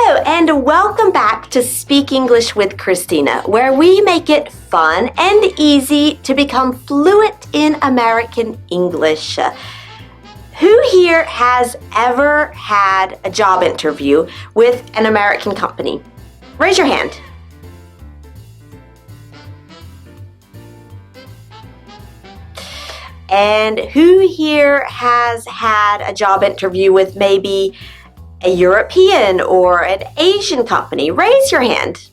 Hello and welcome back to Speak English with Christina, where we make it fun and easy to become fluent in American English. Who here has ever had a job interview with an American company? Raise your hand. And who here has had a job interview with maybe a European or an Asian company? Raise your hand.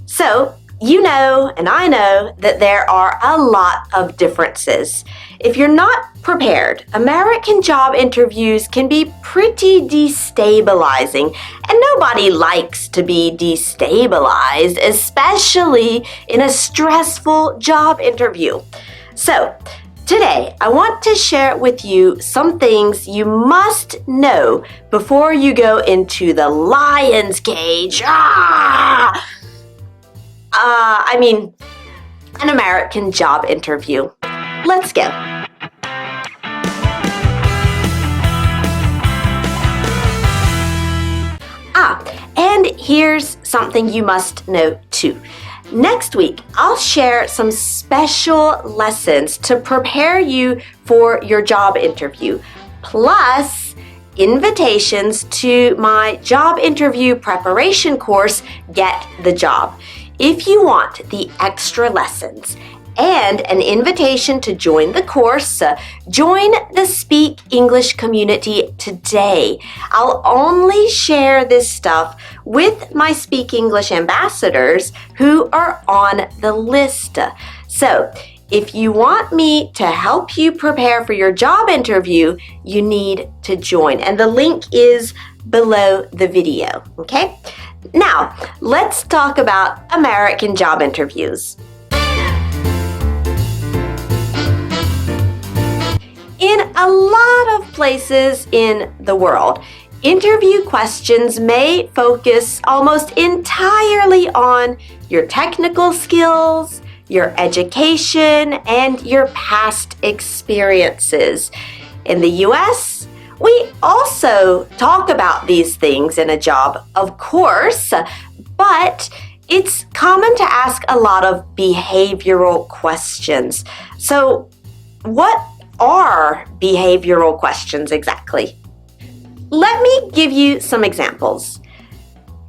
So, you know and I know that there are a lot of differences. If you're not prepared, American job interviews can be pretty destabilizing, and nobody likes to be destabilized, especially in a stressful job interview. So, today, I want to share with you some things you must know before you go into the lion's cage. An American job interview. Let's go. And here's something you must know too. Next week, I'll share some special lessons to prepare you for your job interview, plus invitations to my job interview preparation course, Get the Job. If you want the extra lessons and an invitation to join the course, join the Speak English community today. I'll only share this stuff with my Speak English ambassadors who are on the list. So, if you want me to help you prepare for your job interview, you need to join. And the link is below the video, okay? Now, let's talk about American job interviews. In a lot of places in the world, interview questions may focus almost entirely on your technical skills, your education, and your past experiences. In the US, we also talk about these things in a job, of course, but it's common to ask a lot of behavioral questions. So, what are behavioral questions exactly? Let me give you some examples.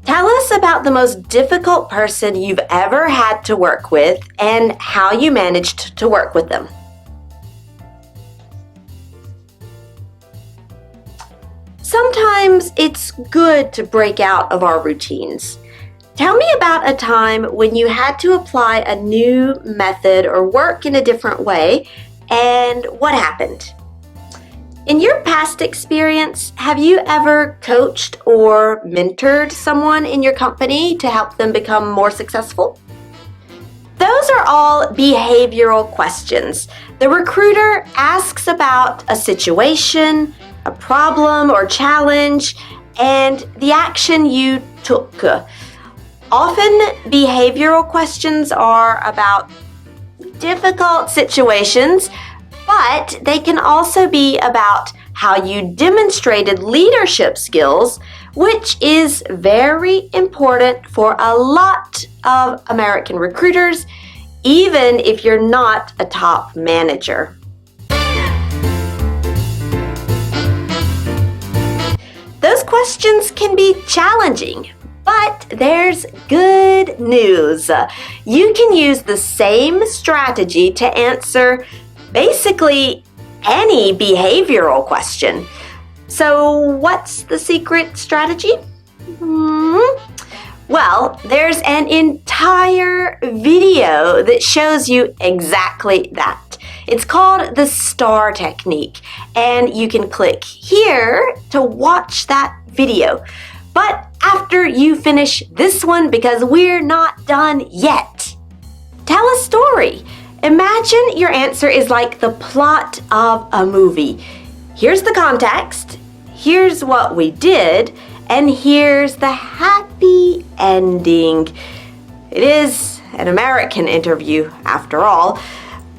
Tell us about the most difficult person you've ever had to work with and how you managed to work with them. Sometimes it's good to break out of our routines. Tell me about a time when you had to apply a new method or work in a different way, and what happened? In your past experience, have you ever coached or mentored someone in your company to help them become more successful? Those are all behavioral questions. The recruiter asks about a situation, a problem or challenge, and the action you took. Often, behavioral questions are about difficult situations, but they can also be about how you demonstrated leadership skills, which is very important for a lot of American recruiters, even if you're not a top manager. Those questions can be challenging, but there's good news. You can use the same strategy to answer basically any behavioral question. So, what's the secret strategy? Well, there's an entire video that shows you exactly that. It's called the STAR technique, and you can click here to watch that video. But after you finish this one, because we're not done yet, tell a story. Imagine your answer is like the plot of a movie. Here's the context, here's what we did, and here's the happy ending. It is an American interview, after all.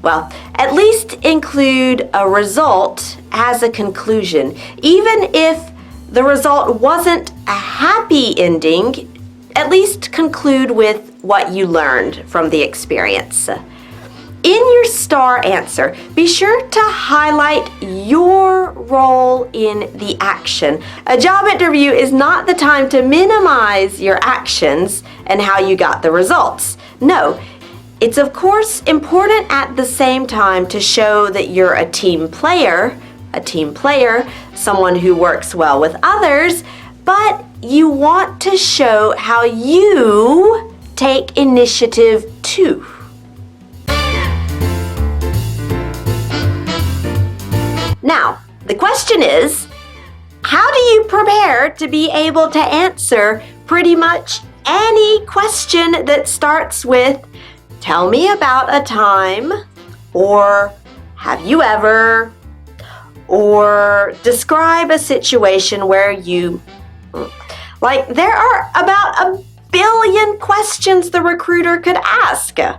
Well, at least include a result as a conclusion. Even if the result wasn't a happy ending, at least conclude with what you learned from the experience. In your star answer, be sure to highlight your role in the action. A job interview is not the time to minimize your actions and how you got the results. No, it's of course important at the same time to show that you're a team player, someone who works well with others, but you want to show how you take initiative too. Now, the question is, how do you prepare to be able to answer pretty much any question that starts with, tell me about a time, or have you ever, or describe a situation where you, like there are about 1 billion questions the recruiter could ask. To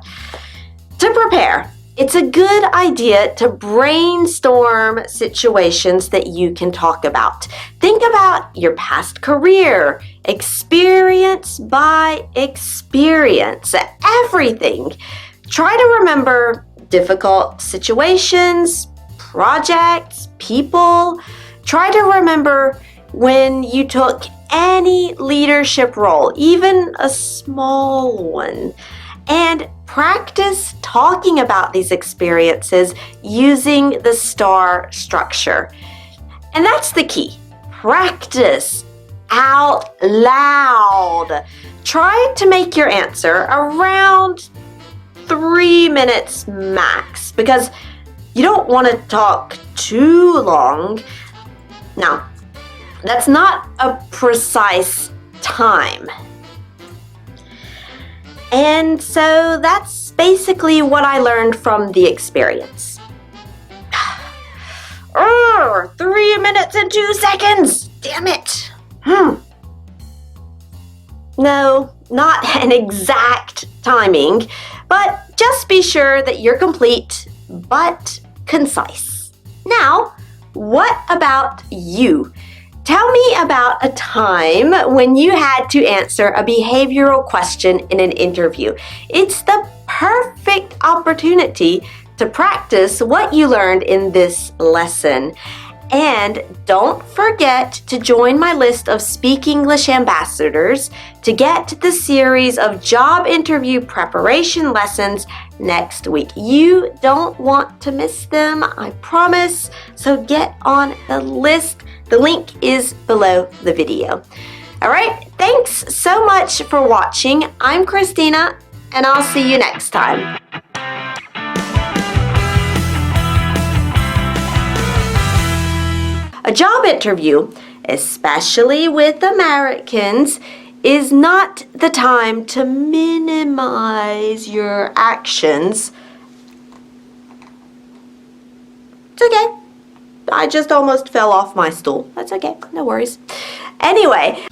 prepare, it's a good idea to brainstorm situations that you can talk about. Think about your past career, experience by experience, everything. Try to remember difficult situations, projects, people. Try to remember when you took any leadership role, even a small one. And practice talking about these experiences using the STAR structure. And that's the key. Practice out loud. Try to make your answer around 3 minutes max, because you don't want to talk too long. Now, that's not a precise time. And so that's basically what I learned from the experience. 3 minutes and 2 seconds! Damn it! No, not an exact timing, but just be sure that you're complete but concise. Now, what about you? Tell me about a time when you had to answer a behavioral question in an interview. It's the perfect opportunity to practice what you learned in this lesson. And don't forget to join my list of Speak English ambassadors to get the series of job interview preparation lessons next week. You don't want to miss them, I promise. So get on the list. The link is below the video. All right, thanks so much for watching. I'm Christina, and I'll see you next time. A job interview, especially with Americans, is not the time to minimize your actions. It's okay. I just almost fell off my stool. That's okay, no worries. Anyway.